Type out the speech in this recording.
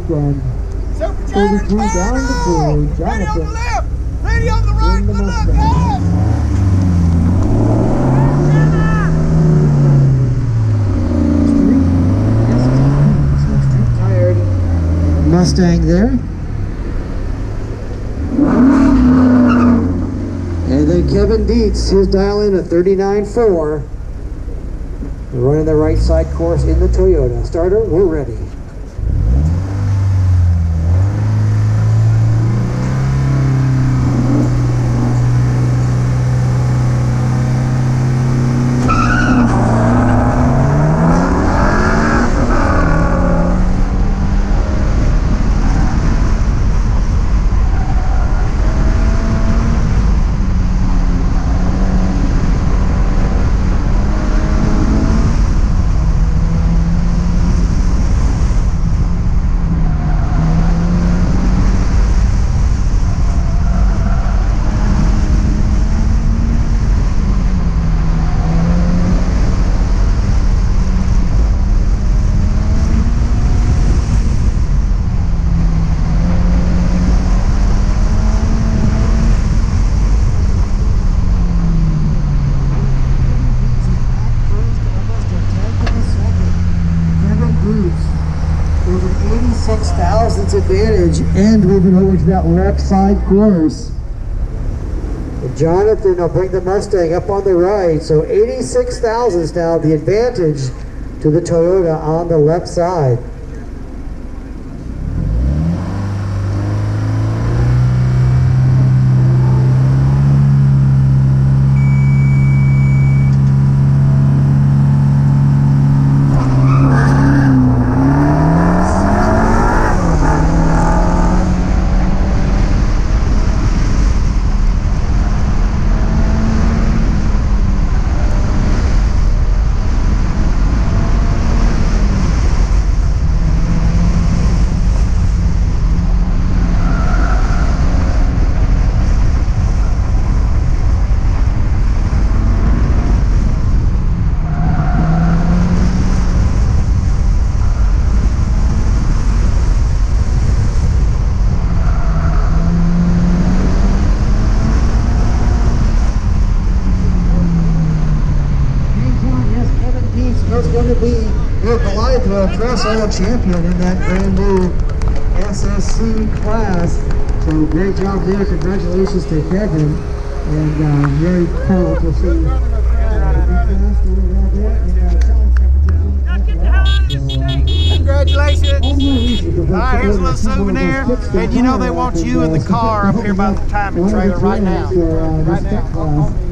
weekend. 33 down the field, Jonathan. Lady on the right, good luck, guys! Street tired Mustang there. And then Kevin Dietz, his dial in at 39.4. Running the right side course in the Toyota. Starter, we're ready. Advantage and moving over to that left side course. Jonathan will bring the Mustang up on the right, so 86 thousandths now the advantage to the Toyota on the left side. Going to be your Blytheville ProSolo champion in that brand new SSC class. So great job there. Congratulations to Kevin. And very cool to see. Congratulations. All right, here's a little souvenir. And you know they want you in the car up here by the timing trailer right now. Right now.